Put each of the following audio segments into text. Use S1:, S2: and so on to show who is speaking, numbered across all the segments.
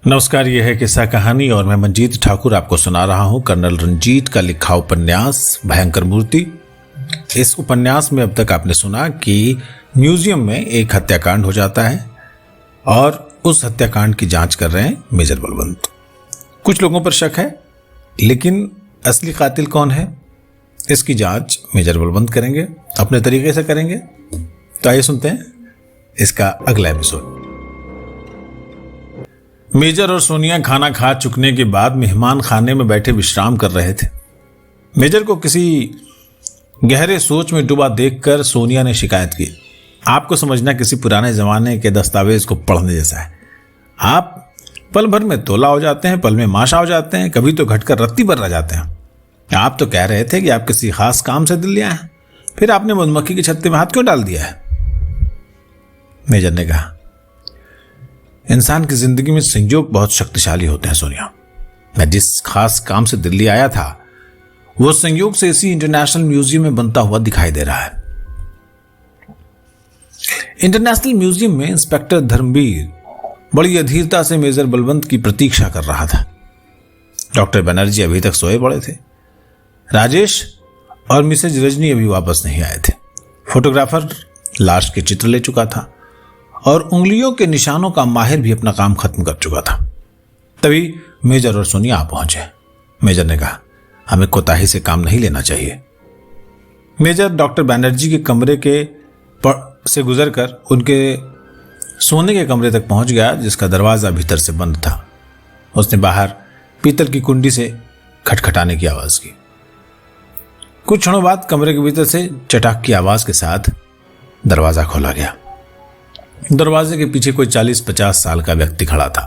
S1: नमस्कार, यह है किस्सा कहानी और मैं मंजीत ठाकुर आपको सुना रहा हूं कर्नल रंजीत का लिखा उपन्यास भयंकर मूर्ति। इस उपन्यास में अब तक आपने सुना कि म्यूजियम में एक हत्याकांड हो जाता है और उस हत्याकांड की जांच कर रहे हैं मेजर बलवंत। कुछ लोगों पर शक है, लेकिन असली कातिल कौन है इसकी जांच मेजर बलवंत करेंगे, अपने तरीके से करेंगे। तो आइए सुनते हैं इसका अगला एपिसोड। मेजर और सोनिया खाना खा चुकने के बाद मेहमान खाने में बैठे विश्राम कर रहे थे। मेजर को किसी गहरे सोच में डूबा देखकर सोनिया ने शिकायत की, आपको समझना किसी पुराने जमाने के दस्तावेज को पढ़ने जैसा है। आप पल भर में तोला हो जाते हैं, पल में माशा हो जाते हैं, कभी तो घटकर रत्ती भर रह जाते हैं। आप तो कह रहे थे कि आप किसी खास काम से दिल्ली आए हैं, फिर आपने मधुमक्खी के छत्ते में हाथ क्यों डाल दिया है? मेजर ने कहा, इंसान की जिंदगी में संयोग बहुत शक्तिशाली होते हैं सोनिया। मैं जिस खास काम से दिल्ली आया था वो संयोग से इसी इंटरनेशनल म्यूजियम में बनता हुआ दिखाई दे रहा है। इंटरनेशनल म्यूजियम में इंस्पेक्टर धर्मवीर बड़ी अधीरता से मेजर बलवंत की प्रतीक्षा कर रहा था। डॉक्टर बनर्जी अभी तक सोए पड़े थे। राजेश और मिसेज रजनी अभी वापस नहीं आए थे। फोटोग्राफर लाश के चित्र ले चुका था और उंगलियों के निशानों का माहिर भी अपना काम खत्म कर चुका था। तभी मेजर और सोनिया आ पहुंचे। मेजर ने कहा, हमें कोताही से काम नहीं लेना चाहिए। मेजर डॉक्टर बनर्जी के कमरे से गुजरकर उनके सोने के कमरे तक पहुंच गया, जिसका दरवाजा भीतर से बंद था। उसने बाहर पीतल की कुंडी से खटखटाने की आवाज की। कुछ क्षणों बाद कमरे के भीतर से चटाक की आवाज के साथ दरवाजा खोला गया। दरवाजे के पीछे कोई 40-50 साल का व्यक्ति खड़ा था।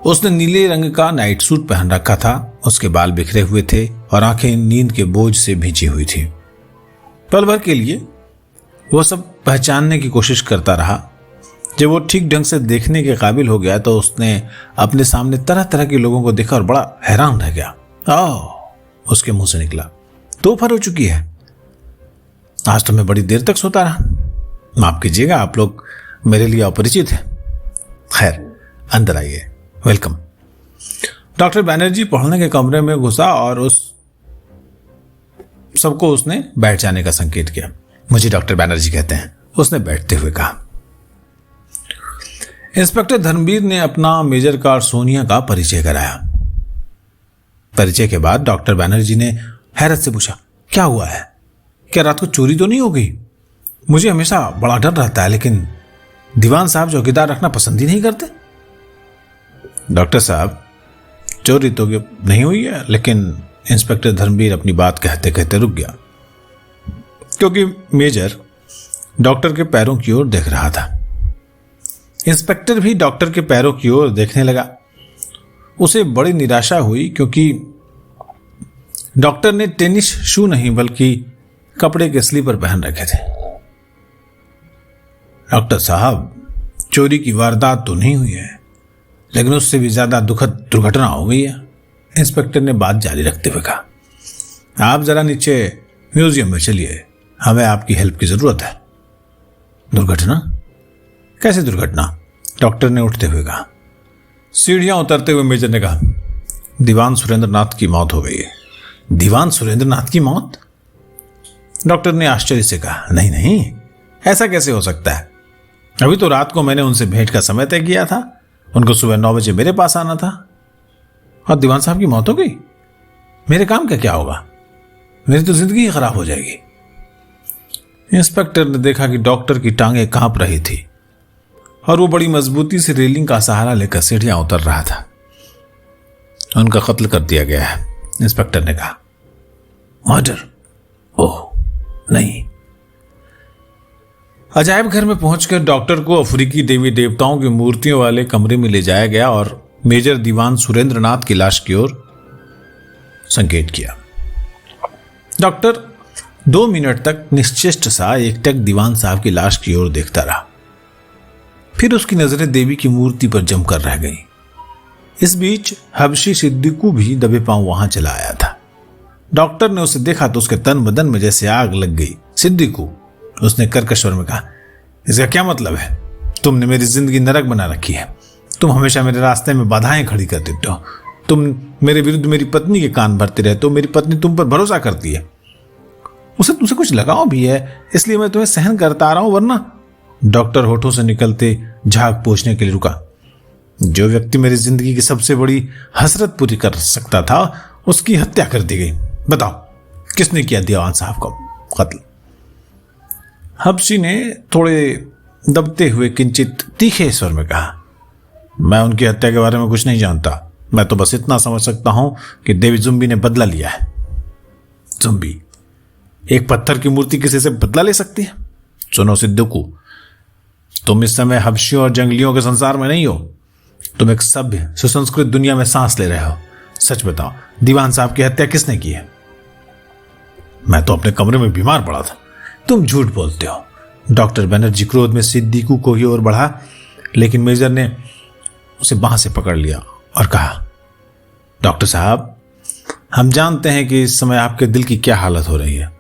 S1: उसने नीले रंग का नाइट सूट पहन रखा था। उसके बाल बिखरे हुए थे और आंखें नींद के बोझ से भींची हुई थी। पल भर के लिए वह सब पहचानने की कोशिश करता रहा। जब वो ठीक ढंग से देखने के काबिल हो गया तो उसने अपने सामने तरह तरह के लोगों को देखा और बड़ा हैरान रह गया। उसके मुंह से निकला, दोपहर हो चुकी है, आज तो मैं बड़ी देर तक सोता रहा। माफ कीजिएगा, आप लोग मेरे लिए अपरिचित हैं। खैर, अंदर आइए, वेलकम। डॉक्टर बनर्जी पढ़ने के कमरे में घुसा और उस सबको उसने बैठ जाने का संकेत किया। मुझे डॉक्टर बनर्जी कहते हैं, उसने बैठते हुए कहा। इंस्पेक्टर धर्मवीर ने अपना मेजर का और सोनिया का परिचय कराया। परिचय के बाद डॉक्टर बनर्जी ने हैरत से पूछा, क्या हुआ है? क्या रात को चोरी तो नहीं हो गई? मुझे हमेशा बड़ा डर रहता है, लेकिन दीवान साहब चौकीदार रखना पसंद ही नहीं करते। डॉक्टर साहब, चोरी तो नहीं हुई है, लेकिन इंस्पेक्टर धर्मवीर अपनी बात कहते कहते रुक गया, क्योंकि मेजर डॉक्टर के पैरों की ओर देख रहा था। इंस्पेक्टर भी डॉक्टर के पैरों की ओर देखने लगा। उसे बड़ी निराशा हुई, क्योंकि डॉक्टर ने टेनिस शू नहीं बल्कि कपड़े के स्लीपर पहन रखे थे। डॉक्टर साहब, चोरी की वारदात तो नहीं हुई है, लेकिन उससे भी ज्यादा दुखद दुर्घटना हो गई है। इंस्पेक्टर ने बात जारी रखते हुए कहा, आप जरा नीचे म्यूजियम में चलिए, हमें आपकी हेल्प की जरूरत है। दुर्घटना? कैसे दुर्घटना? डॉक्टर ने उठते हुए कहा। सीढ़ियां उतरते हुए मेजर ने कहा, दीवान सुरेंद्र नाथ की मौत हो गई है। दीवान सुरेंद्र नाथ की मौत? डॉक्टर ने आश्चर्य से कहा, नहीं, ऐसा कैसे हो सकता है? अभी तो रात को मैंने उनसे भेंट का समय तय किया था। उनको सुबह 9 बजे मेरे पास आना था और दीवान साहब की मौत हो गई। मेरे काम का क्या होगा? मेरी तो जिंदगी ही खराब हो जाएगी। इंस्पेक्टर ने देखा कि डॉक्टर की टांगें कांप रही थी और वो बड़ी मजबूती से रेलिंग का सहारा लेकर सीढ़ियां उतर रहा था। उनका कत्ल कर दिया गया है, इंस्पेक्टर ने कहा। मर्डर? ओह नहीं। अजायब घर में पहुंचकर डॉक्टर को अफ्रीकी देवी देवताओं की मूर्तियों वाले कमरे में ले जाया गया और मेजर दीवान सुरेंद्र नाथ की लाश की ओर संकेत किया। डॉक्टर 2 मिनट तक निश्चेष्ट सा एकटक दीवान साहब की लाश की ओर देखता रहा। फिर उसकी नजरें देवी की मूर्ति पर जमकर रह गई। इस बीच हबशी सिद्दीकू भी दबे पांव वहां चला आया था। डॉक्टर ने उसे देखा तो उसके तन बदन में जैसे आग लग गई। सिद्दीकू, उसने कर्कश स्वर में कहा, इसका क्या मतलब है? तुमने मेरी जिंदगी नरक बना रखी है। तुम हमेशा मेरे रास्ते में बाधाएं खड़ी कर देते हो। तुम मेरे विरुद्ध मेरी पत्नी के कान भरते रहते हो। मेरी पत्नी तुम पर भरोसा करती है, उसे तुमसे कुछ लगाव भी है, इसलिए मैं तुम्हें सहन करता आ रहा हूं, वरना। डॉक्टर होठों से निकलते झाग पोंछने के लिए रुका। जो व्यक्ति मेरी जिंदगी की सबसे बड़ी हसरत पूरी कर सकता था, उसकी हत्या कर दी गई। बताओ किसने किया दीवान साहब का कत्ल? हबशी ने थोड़े दबते हुए किंचित तीखे स्वर में कहा, मैं उनकी हत्या के बारे में कुछ नहीं जानता। मैं तो बस इतना समझ सकता हूं कि देवी जुम्बी ने बदला लिया है। जुम्बी? एक पत्थर की मूर्ति किसी से बदला ले सकती है? सुनो सिद्दुकू, तुम इस समय हबशियों और जंगलियों के संसार में नहीं हो। तुम एक सभ्य सुसंस्कृत दुनिया में सांस ले रहे हो। सच बताओ, दीवान साहब की हत्या किसने की है? मैं तो अपने कमरे में बीमार पड़ा था। तुम झूठ बोलते हो। डॉक्टर बनर्जी क्रोध में सिद्दीकू को ही ओर बढ़ा, लेकिन मेजर ने उसे बांह से पकड़ लिया और कहा, डॉक्टर साहब, हम जानते हैं कि इस समय आपके दिल की क्या हालत हो रही है,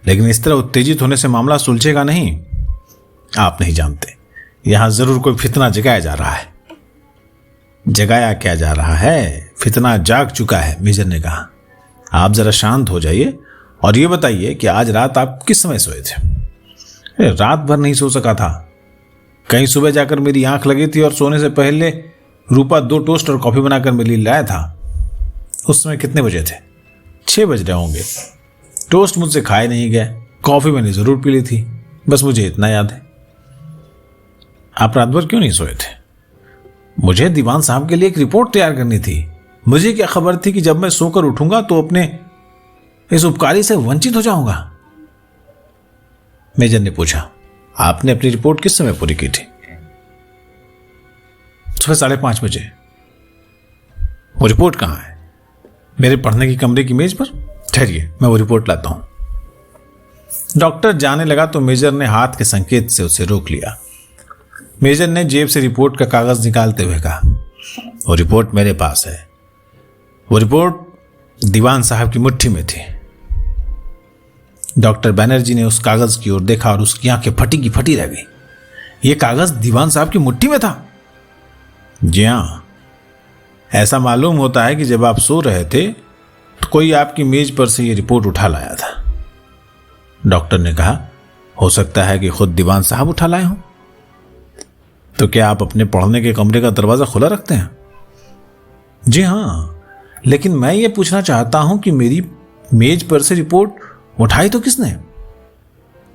S1: लेकिन इस तरह उत्तेजित होने से मामला सुलझेगा नहीं। आप नहीं जानते, यहां जरूर कोई फितना जगाया जा रहा है। जगाया क्या जा रहा है? फितना जाग चुका है, मेजर ने कहा। आप जरा शांत हो जाइए और ये बताइए कि आज रात आप किस समय सोए थे? रात भर नहीं सो सका था। कहीं सुबह जाकर मेरी आंख लगी थी और सोने से पहले रूपा 2 टोस्ट और कॉफी बनाकर मेरे लिए लाया था। उस समय कितने बजे थे? 6 बज रहे होंगे। टोस्ट मुझसे खाए नहीं गए, कॉफी मैंने जरूर पी ली थी। बस मुझे इतना याद है। आप रात भर क्यों नहीं सोए थे? मुझे दीवान साहब के लिए एक रिपोर्ट तैयार करनी थी। मुझे क्या खबर थी कि जब मैं सोकर उठूंगा तो अपने इस उपकारी से वंचित हो जाऊंगा? मेजर ने पूछा। आपने अपनी रिपोर्ट किस समय पूरी की थी? सुबह 5:30 बजे। वो रिपोर्ट कहां है? मेरे पढ़ने की कमरे की मेज पर। ठहरिए, मैं वो रिपोर्ट लाता हूं। डॉक्टर जाने लगा तो मेजर ने हाथ के संकेत से उसे रोक लिया। मेजर ने जेब से रिपोर्ट का कागज निकालते हुए कहा, वो रिपोर्ट मेरे पास है। वो रिपोर्ट दीवान साहब की मुट्ठी में थी। डॉक्टर बनर्जी ने उस कागज की ओर देखा और उसकी आंखें फटी की फटी रह गई। यह कागज दीवान साहब की मुट्ठी में था? जी हां। ऐसा मालूम होता है कि जब आप सो रहे थे तो कोई आपकी मेज पर से यह रिपोर्ट उठा लाया था। डॉक्टर ने कहा, हो सकता है कि खुद दीवान साहब उठा लाए हों। तो क्या आप अपने पढ़ने के कमरे का दरवाजा खुला रखते हैं? जी हां, लेकिन मैं ये पूछना चाहता हूं कि मेरी मेज पर से रिपोर्ट उठाई तो किसने?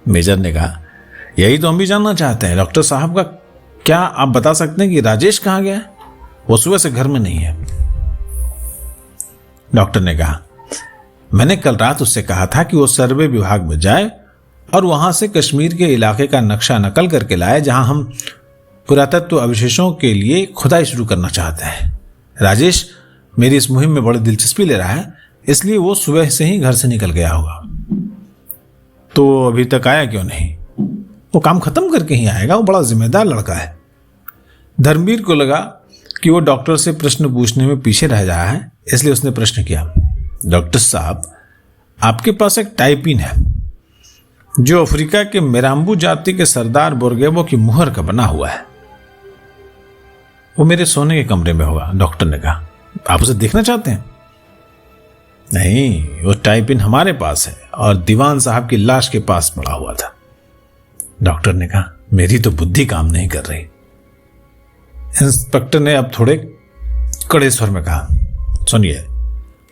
S1: मेजर ने कहा, यही तो हम भी जानना चाहते हैं डॉक्टर साहब का। क्या आप बता सकते हैं कि राजेश कहां गया है? वो सुबह से घर में नहीं है। डॉक्टर ने कहा, मैंने कल रात उससे कहा था कि वो सर्वे विभाग में जाए और वहां से कश्मीर के इलाके का नक्शा नकल करके लाए जहां हम पुरातत्व अवशेषों के लिए खुदाई शुरू करना चाहते हैं। राजेश मेरी इस मुहिम में बड़ी दिलचस्पी ले रहा है, इसलिए वो सुबह से ही घर से निकल गया होगा। तो अभी तक आया क्यों नहीं? वो काम खत्म करके ही आएगा, वो बड़ा जिम्मेदार लड़का है। धर्मवीर को लगा कि वो डॉक्टर से प्रश्न पूछने में पीछे रह रहा है, इसलिए उसने प्रश्न किया, डॉक्टर साहब, आपके पास एक टाइपिन है जो अफ्रीका के मेराम्बू जाति के सरदार बोरगेबो की मुहर का बना हुआ है। वो मेरे सोने के कमरे में होगा। डॉक्टर ने कहा, आप उसे देखना चाहते हैं? नहीं, वो टाइपिन हमारे पास है और दीवान साहब की लाश के पास पड़ा हुआ था। डॉक्टर ने कहा, मेरी तो बुद्धि काम नहीं कर रही। इंस्पेक्टर ने अब थोड़े कड़े स्वर में कहा, सुनिए,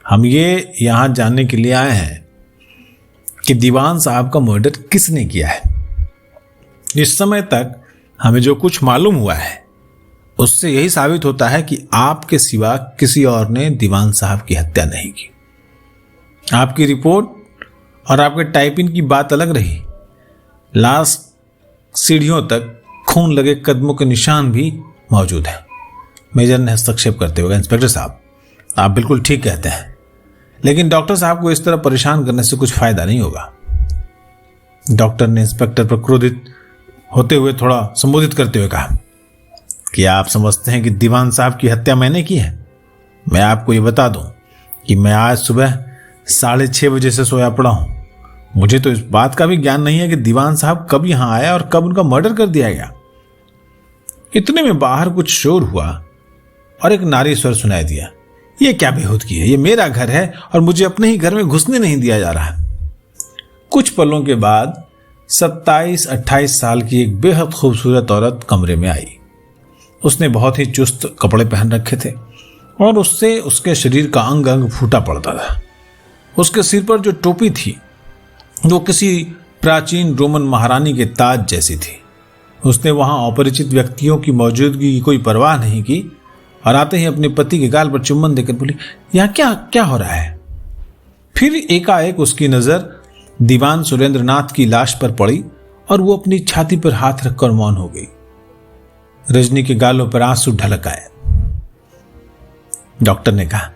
S1: हम ये यहां जानने के लिए आए हैं कि दीवान साहब का मर्डर किसने किया है। इस समय तक हमें जो कुछ मालूम हुआ है उससे यही साबित होता है कि आपके सिवा किसी और ने दीवान साहब की हत्या नहीं की। आपकी रिपोर्ट और आपके टाइपिन की बात अलग रही। लाश सीढ़ियों तक खून लगे कदमों के निशान भी मौजूद है। मेजर ने हस्तक्षेप करते हुए, इंस्पेक्टर साहब, आप बिल्कुल ठीक कहते हैं, लेकिन डॉक्टर साहब को इस तरह परेशान करने से कुछ फायदा नहीं होगा। डॉक्टर ने इंस्पेक्टर पर क्रोधित होते हुए थोड़ा संबोधित करते हुए कहा, क्या आप समझते हैं कि दीवान साहब की हत्या मैंने की है? मैं आपको ये बता दूं कि मैं आज सुबह 6:30 बजे से सोया पड़ा हूं। मुझे तो इस बात का भी ज्ञान नहीं है कि दीवान साहब कब यहां आया और कब उनका मर्डर कर दिया गया। इतने में बाहर कुछ शोर हुआ और एक नारी स्वर सुनाई दिया, ये क्या बेहूदगी है, ये मेरा घर है और मुझे अपने ही घर में घुसने नहीं दिया जा रहा। कुछ पलों के बाद 27-28 साल की एक बेहद खूबसूरत औरत कमरे में आई। उसने बहुत ही चुस्त कपड़े पहन रखे थे और उससे उसके शरीर का अंग अंग फूटा पड़ता था। उसके सिर पर जो टोपी थी वो किसी प्राचीन रोमन महारानी के ताज जैसी थी। उसने वहां अपरिचित व्यक्तियों की मौजूदगी की कोई परवाह नहीं की और आते ही अपने पति के गाल पर चुम्बन देकर बोली, यहाँ क्या क्या हो रहा है। फिर एकाएक उसकी नजर दीवान सुरेंद्रनाथ की लाश पर पड़ी और वो अपनी छाती पर हाथ रखकर मौन हो गई। रजनी के गालों पर आंसू ढलक आए। डॉक्टर ने कहा,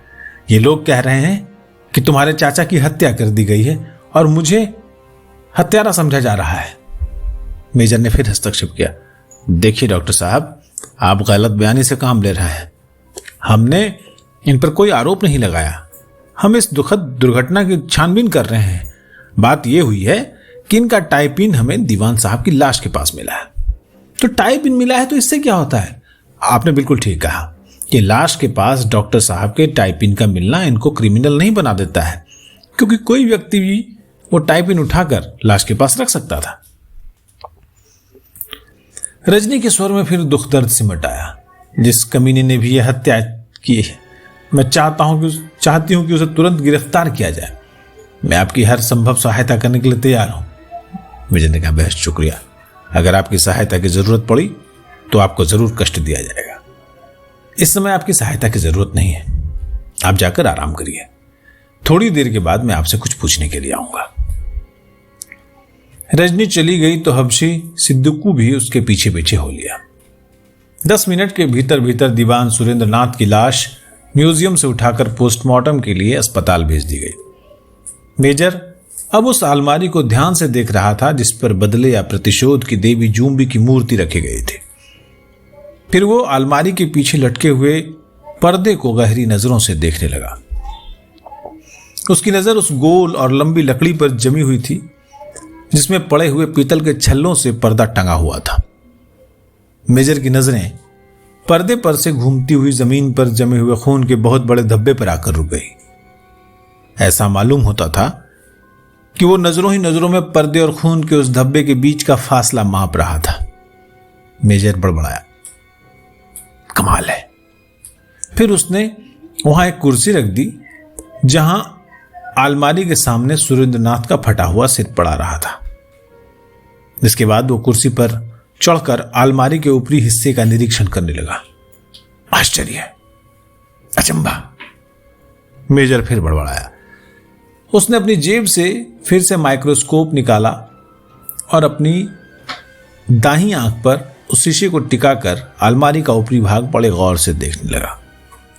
S1: ये लोग कह रहे हैं कि तुम्हारे चाचा की हत्या कर दी गई है और मुझे हत्यारा समझा जा रहा है। मेजर ने फिर हस्तक्षेप किया, देखिए डॉक्टर साहब, आप गलत बयानी से काम ले रहे हैं। हमने इन पर कोई आरोप नहीं लगाया। हम इस दुखद दुर्घटना की छानबीन कर रहे हैं। बात यह हुई है कि इनका टाइपिन हमें दीवान साहब की लाश के पास मिला है। तो टाइपिन मिला है तो इससे क्या होता है? आपने बिल्कुल ठीक कहा कि लाश के पास डॉक्टर साहब के टाइपिन का मिलना इनको क्रिमिनल नहीं बना देता है, क्योंकि कोई व्यक्ति भी वो टाइपिन उठाकर लाश के पास रख सकता था। रजनी के स्वर में फिर दुख दर्द सिमट आया। जिस कमीने ने भी यह हत्या की है, मैं चाहती हूं कि उसे तुरंत गिरफ्तार किया जाए। मैं आपकी हर संभव सहायता करने के लिए तैयार हूं। मेजर ने कहा, बेहद शुक्रिया। अगर आपकी सहायता की जरूरत पड़ी तो आपको जरूर कष्ट दिया जाएगा। इस समय आपकी सहायता की जरूरत नहीं है, आप जाकर आराम करिए। थोड़ी देर के बाद मैं आपसे कुछ पूछने के लिए आऊंगा। रजनी चली गई तो हबशी सिद्दीकू भी उसके पीछे पीछे हो लिया। 10 मिनट के भीतर भीतर दीवान सुरेंद्रनाथ की लाश म्यूजियम से उठाकर पोस्टमार्टम के लिए अस्पताल भेज दी गई। मेजर अब उस अलमारी को ध्यान से देख रहा था जिस पर बदले या प्रतिशोध की देवी जूम्बी की मूर्ति रखी गई थी। फिर वो अलमारी के पीछे लटके हुए पर्दे को गहरी नजरों से देखने लगा। उसकी नजर उस गोल और लंबी लकड़ी पर जमी हुई थी जिसमें पड़े हुए पीतल के छल्लों से पर्दा टंगा हुआ था। मेजर की नजरें पर्दे पर से घूमती हुई जमीन पर जमे हुए खून के बहुत बड़े धब्बे पर आकर रुक गई। ऐसा मालूम होता था कि वो नजरों ही नजरों में पर्दे और खून के उस धब्बे के बीच का फासला माप रहा था। मेजर बड़बड़ाया, कमाल है। फिर उसने वहां एक कुर्सी रख दी जहां अलमारी के सामने सुरेंद्रनाथ का फटा हुआ सिर पड़ा रहा था। इसके बाद वो कुर्सी पर चढ़कर अलमारी के ऊपरी हिस्से का निरीक्षण करने लगा। आश्चर्य, अचंभा। मेजर फिर बड़बड़ाया। उसने अपनी जेब से फिर से माइक्रोस्कोप निकाला और अपनी दाहिनी आंख पर उस शीशे को टिकाकर अलमारी का ऊपरी भाग बड़े गौर से देखने लगा।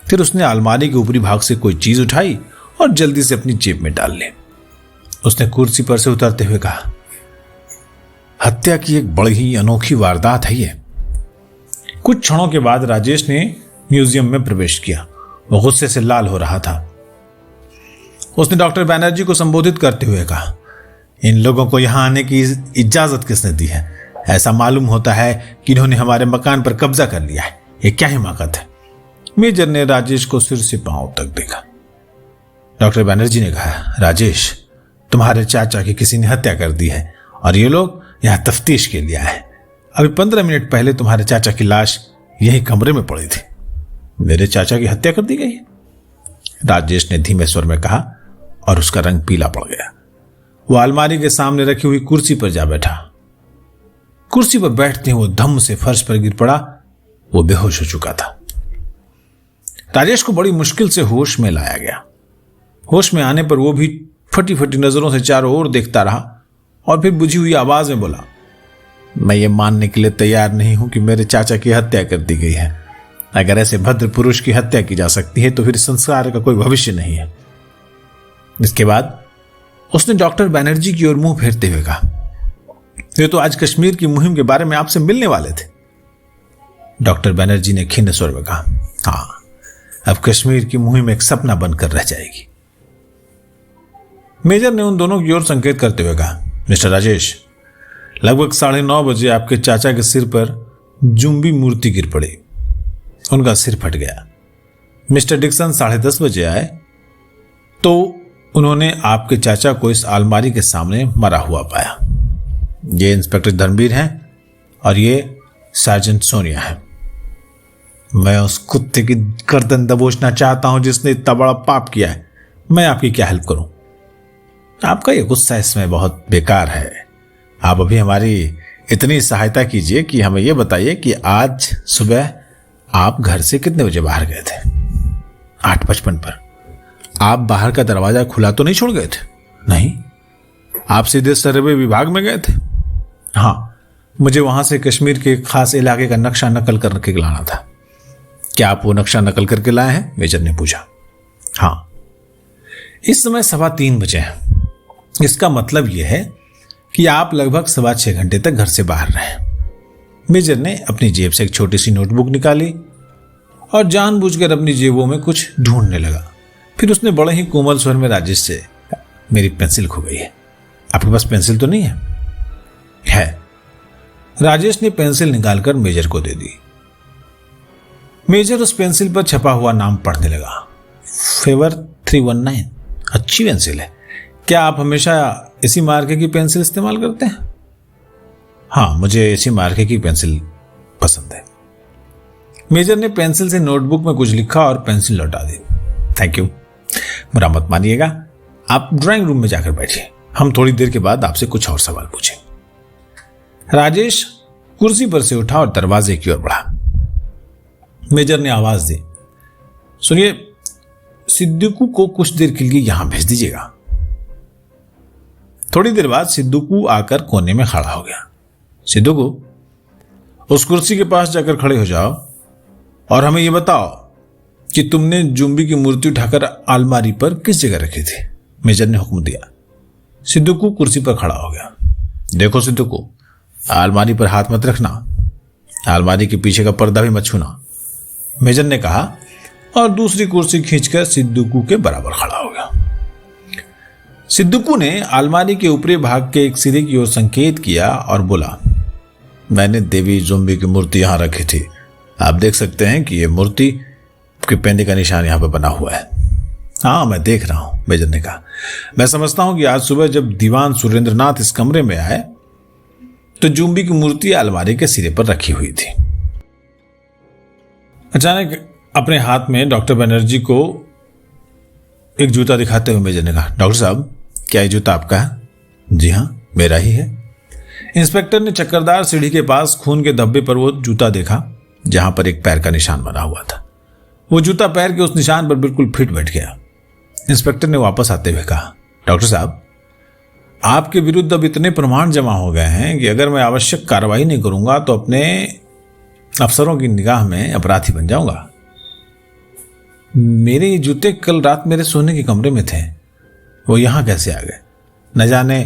S1: फिर उसने अलमारी के ऊपरी भाग से कोई चीज उठाई और जल्दी से अपनी जेब में डाल ली। उसने कुर्सी पर से उतरते हुए कहा, हत्या की एक बड़ी ही अनोखी वारदात है ये। कुछ क्षणों के बाद राजेश ने म्यूजियम में प्रवेश किया। वो गुस्से से लाल हो रहा था। उसने डॉक्टर बैनर्जी को संबोधित करते हुए कहा, इन लोगों को यहां आने की इजाजत किसने दी है? ऐसा मालूम होता है कि इन्होंने हमारे मकान पर कब्जा कर लिया है। ये क्या हिमाकत है? मेजर ने राजेश को सिर से पांव तक देखा। डॉक्टर बैनर्जी ने कहा, राजेश, तुम्हारे चाचा की किसी ने हत्या कर दी है और ये लोग यहां तफ्तीश के लिए आए। अभी 15 मिनट पहले तुम्हारे चाचा की लाश यही कमरे में पड़ी थी। मेरे चाचा की हत्या कर दी गई? राजेश ने धीमे स्वर में कहा और उसका रंग पीला पड़ गया। वो अलमारी के सामने रखी हुई कुर्सी पर जा बैठा। कुर्सी पर बैठते ही वो धम्म से फर्श पर गिर पड़ा। वो बेहोश हो चुका था। राजेश को बड़ी मुश्किल से होश में लाया गया। होश में आने पर वो भी फटी फटी नजरों से चारों ओर देखता रहा और फिर बुझी हुई आवाज में बोला, मैं ये मानने के लिए तैयार नहीं हूं कि मेरे चाचा की हत्या कर दी गई है। अगर ऐसे भद्र पुरुष की हत्या की जा सकती है तो फिर संसार का कोई भविष्य नहीं है। इसके बाद उसने डॉक्टर बैनर्जी की ओर मुंह फेरते हुए कहा, ये तो आज कश्मीर की मुहिम के बारे में आपसे मिलने वाले थे। डॉक्टर बैनर्जी ने खिन्न स्वर में कहा, हाँ, अब कश्मीर की मुहिम एक सपना बनकर रह जाएगी। मेजर ने उन दोनों की ओर संकेत करते हुए कहा, मिस्टर राजेश, लगभग 9:30 बजे आपके चाचा के सिर पर जुम्बी मूर्ति गिर पड़ी। उनका सिर फट गया। मिस्टर डिक्सन 10:30 बजे आए तो उन्होंने आपके चाचा को इस अलमारी के सामने मरा हुआ पाया। ये इंस्पेक्टर धर्मवीर हैं और ये सार्जेंट सोनिया है। मैं उस कुत्ते की गर्दन दबोचना चाहता हूं जिसने इतना बड़ा पाप किया है। मैं आपकी क्या हेल्प करूं? आपका ये गुस्सा इसमें बहुत बेकार है। आप अभी हमारी इतनी सहायता कीजिए कि हमें यह बताइए कि आज सुबह आप घर से कितने बजे बाहर गए थे? 8:55 पर। आप बाहर का दरवाजा खुला तो नहीं छोड़ गए थे? नहीं। आप सीधे सर्वे विभाग में गए थे? हाँ, मुझे वहां से कश्मीर के खास इलाके का नक्शा नकल करके लाना था। क्या आप वो नक्शा नकल करके लाए हैं? मेजर ने पूछा। हाँ। इस समय 3:15 बजे हैं। इसका मतलब यह है कि आप लगभग 6.25 घंटे तक घर से बाहर रहे। मेजर ने अपनी जेब से एक छोटी सी नोटबुक निकाली और जानबूझकर अपनी जेबों में कुछ ढूंढने लगा। फिर उसने बड़े ही कोमल स्वर में राजेश से, मेरी पेंसिल खो गई है, आपके पास पेंसिल तो नहीं है? है। राजेश ने पेंसिल निकालकर मेजर को दे दी। मेजर उस पेंसिल पर छपा हुआ नाम पढ़ने लगा। फेवर 319। अच्छी पेंसिल है। क्या आप हमेशा इसी मार्के की पेंसिल इस्तेमाल करते हैं? हाँ, मुझे इसी मार्के की पेंसिल पसंद है। मेजर ने पेंसिल से नोटबुक में कुछ लिखा और पेंसिल लौटा दी। Thank you. बुरा मत मानिएगा, आप ड्राइंग रूम में जाकर बैठिए। हम थोड़ी देर के बाद आपसे कुछ और सवाल पूछेंगे। राजेश कुर्सी पर से उठा और दरवाजे की ओर बढ़ा। मेजर ने आवाज दी, सुनिए, सिद्दीकू को कुछ देर के लिए यहां भेज दीजिएगा। थोड़ी देर बाद सिद्दीकू आकर कोने में खड़ा हो गया। सिद्दीकू, उस कुर्सी के पास जाकर खड़े हो जाओ और हमें यह बताओ कि तुमने जुम्बी की मूर्ति उठाकर अलमारी पर किस जगह रखी थी? मेजर ने हुक्म दिया। सिद्दीकू कुर्सी पर खड़ा हो गया। देखो सिद्दीकू, अलमारी पर हाथ मत रखना, अलमारी के पीछे का पर्दा भी मत छूना, मेजर ने कहा और दूसरी कुर्सी खींचकर सिद्दीकू के बराबर खड़ा हो गया। सिद्दीकू ने अलमारी के ऊपरी भाग के एक सिरे की ओर संकेत किया और बोला, मैंने देवी जुम्बी की मूर्ति यहां रखी थी। आप देख सकते हैं कि यह मूर्ति के पेंदे का निशान यहां पर बना हुआ है। हाँ, मैं देख रहा हूं, मेजर ने कहा। मैं समझता हूं कि आज सुबह जब दीवान सुरेंद्रनाथ इस कमरे में आए तो जुम्बी की मूर्ति अलमारी के सिरे पर रखी हुई थी। अचानक अपने हाथ में डॉक्टर बनर्जी को एक जूता दिखाते हुए मेजर ने कहा, डॉक्टर साहब, क्या ये जूता आपका है? जी हाँ, मेरा ही है। इंस्पेक्टर ने चक्करदार सीढ़ी के पास खून के धब्बे पर वो जूता देखा जहां पर एक पैर का निशान बना हुआ था। वो जूता पैर के उस निशान पर बिल्कुल फिट बैठ गया। इंस्पेक्टर ने वापस आते हुए कहा, डॉक्टर साहब, आपके विरुद्ध अब इतने प्रमाण जमा हो गए हैं कि अगर मैं आवश्यक कार्रवाई नहीं करूंगा तो अपने अफसरों की निगाह में अपराधी बन जाऊंगा। मेरे जूते कल रात मेरे सोने के कमरे में थे, वो यहां कैसे आ गए? न जाने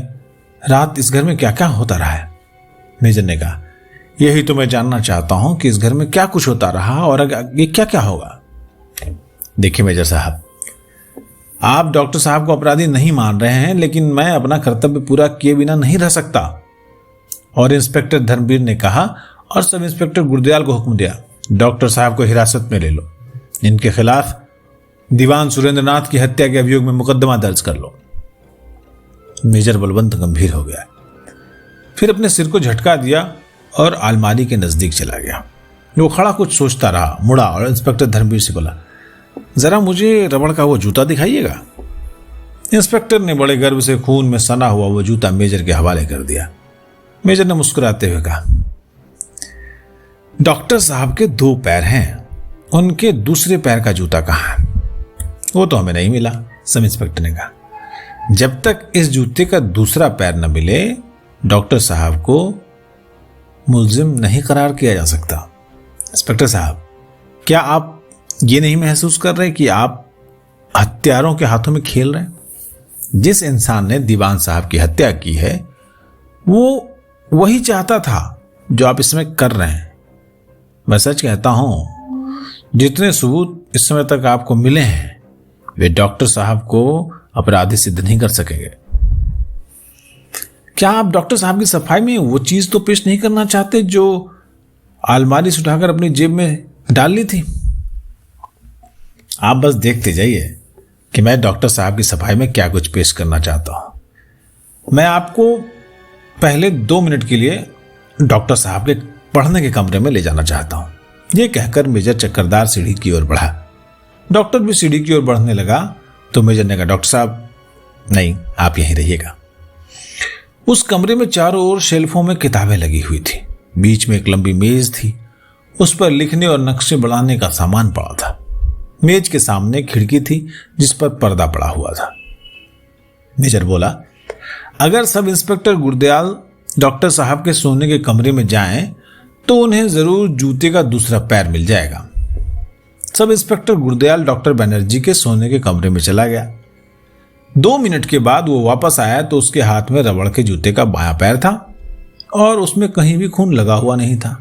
S1: रात इस घर में क्या क्या होता रहा है। मेजर ने कहा, यही तो मैं जानना चाहता हूं कि इस घर में क्या कुछ होता रहा और ये क्या क्या होगा। देखिए मेजर साहब, आप डॉक्टर साहब को अपराधी नहीं मान रहे हैं, लेकिन मैं अपना कर्तव्य पूरा किए बिना नहीं रह सकता। और इंस्पेक्टर धर्मवीर ने कहा और सब इंस्पेक्टर गुरदयाल को हुक्म दिया, डॉक्टर साहब को हिरासत में ले लो, इनके खिलाफ दीवान सुरेंद्रनाथ की हत्या के अभियोग में मुकदमा दर्ज कर लो। मेजर बलवंत गंभीर हो गया, फिर अपने सिर को झटका दिया और अलमारी के नजदीक चला गया। वो खड़ा कुछ सोचता रहा, मुड़ा और इंस्पेक्टर धर्मवीर से बोला, जरा मुझे रबड़ का वो जूता दिखाइएगा। इंस्पेक्टर ने बड़े गर्व से खून में सना हुआ वो जूता मेजर के हवाले कर दिया। मेजर ने मुस्कुराते हुए कहा, डॉक्टर साहब के 2 पैर हैं, उनके दूसरे पैर का जूता कहाँ है? वो तो हमें नहीं मिला, सब इंस्पेक्टर ने कहा। जब तक इस जूते का दूसरा पैर न मिले डॉक्टर साहब को मुल्जिम नहीं करार किया जा सकता। इंस्पेक्टर साहब, क्या आप ये नहीं महसूस कर रहे कि आप हत्यारों के हाथों में खेल रहे हैं? जिस इंसान ने दीवान साहब की हत्या की है वो वही चाहता था जो आप इसमें कर रहे हैं। मैं सच कहता हूं, जितने सबूत इस समय तक आपको मिले हैं वे डॉक्टर साहब को अपराधी सिद्ध नहीं कर सकेंगे। क्या आप डॉक्टर साहब की सफाई में वो चीज तो पेश नहीं करना चाहते जो अलमारी से उठाकर अपनी जेब में डाल ली थी? आप बस देखते जाइए कि मैं डॉक्टर साहब की सफाई में क्या कुछ पेश करना चाहता हूं। मैं आपको पहले 2 मिनट के लिए डॉक्टर साहब के पढ़ने के कमरे में ले जाना चाहता हूं। यह कहकर मेजर चक्करदार सीढ़ी की ओर बढ़ा। डॉक्टर भी सीढ़ी की ओर बढ़ने लगा तो मेजर ने कहा, डॉक्टर साहब नहीं, आप यहीं रहिएगा। उस कमरे में चारों ओर शेल्फों में किताबें लगी हुई थी। बीच में एक लंबी मेज थी, उस पर लिखने और नक्शे बढ़ाने का सामान पड़ा था। मेज के सामने खिड़की थी जिस पर पर्दा पड़ा हुआ था। मेजर बोला, अगर सब इंस्पेक्टर गुरदयाल डॉक्टर साहब के सोने के कमरे में जाएं तो उन्हें जरूर जूते का दूसरा पैर मिल जाएगा। Sub inspector Gurdayal doctor Banerjee के सोने के कमरे में चला गया। 2 मिनट के बाद वो वापस आया तो उसके हाथ में रबड़ के जूते का बायां पैर था और उसमें कहीं भी खून लगा हुआ नहीं था।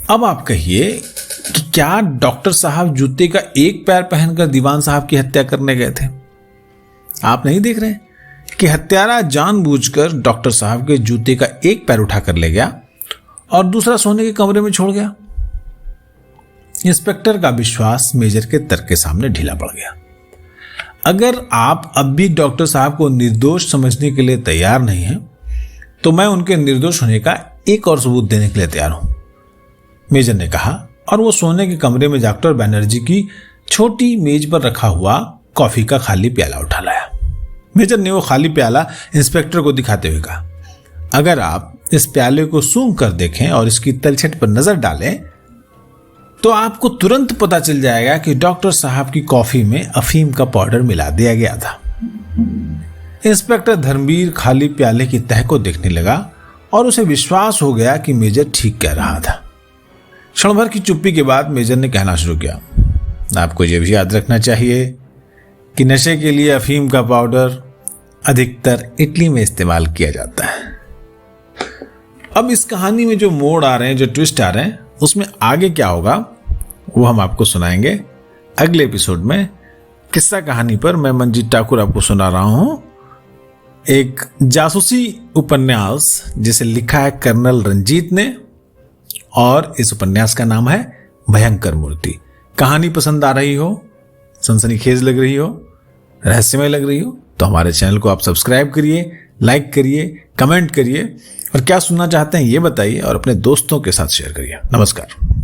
S1: अब आप कहिए कि क्या डॉक्टर साहब जूते का एक पैर पहनकर दीवान साहब की हत्या करने गए थे? आप नहीं देख रहे कि हत्यारा जानबूझकर डॉक्टर साहब के जूते का एक पैर उठाकर ले गया और दूसरा सोने के कमरे में छोड़ गया। इंस्पेक्टर का विश्वास मेजर के तर्क के सामने ढीला पड़ गया। अगर आप अब भी डॉक्टर साहब को निर्दोष समझने के लिए तैयार नहीं हैं, तो मैं उनके निर्दोष होने का एक और सबूत देने के लिए तैयार हूं, मेजर ने कहा, और वो सोने के कमरे में डॉक्टर बनर्जी की छोटी मेज पर रखा हुआ कॉफी का खाली प्याला उठा लाया। मेजर ने वो खाली प्याला इंस्पेक्टर को दिखाते हुए कहा, अगर आप इस प्याले को सूंघ कर देखें और इसकी तलछट पर नजर डालें तो आपको तुरंत पता चल जाएगा कि डॉक्टर साहब की कॉफी में अफीम का पाउडर मिला दिया गया था। इंस्पेक्टर धर्मवीर खाली प्याले की तह को देखने लगा और उसे विश्वास हो गया कि मेजर ठीक कह रहा था। क्षण भर की चुप्पी के बाद मेजर ने कहना शुरू किया, आपको यह भी याद रखना चाहिए कि नशे के लिए अफीम का पाउडर अधिकतर इटली में इस्तेमाल किया जाता है। अब इस कहानी में जो मोड़ आ रहे हैं, जो ट्विस्ट आ रहे हैं, उसमें आगे क्या होगा वो हम आपको सुनाएंगे अगले एपिसोड में। किस्सा कहानी पर मैं मंजीत ठाकुर आपको सुना रहा हूं एक जासूसी उपन्यास जिसे लिखा है कर्नल रंजीत ने, और इस उपन्यास का नाम है भयंकर मूर्ति। कहानी पसंद आ रही हो, सनसनीखेज लग रही हो, रहस्यमय लग रही हो, तो हमारे चैनल को आप सब्सक्राइब करिए, लाइक करिए, कमेंट करिए और क्या सुनना चाहते हैं ये बताइए और अपने दोस्तों के साथ शेयर करिए। नमस्कार।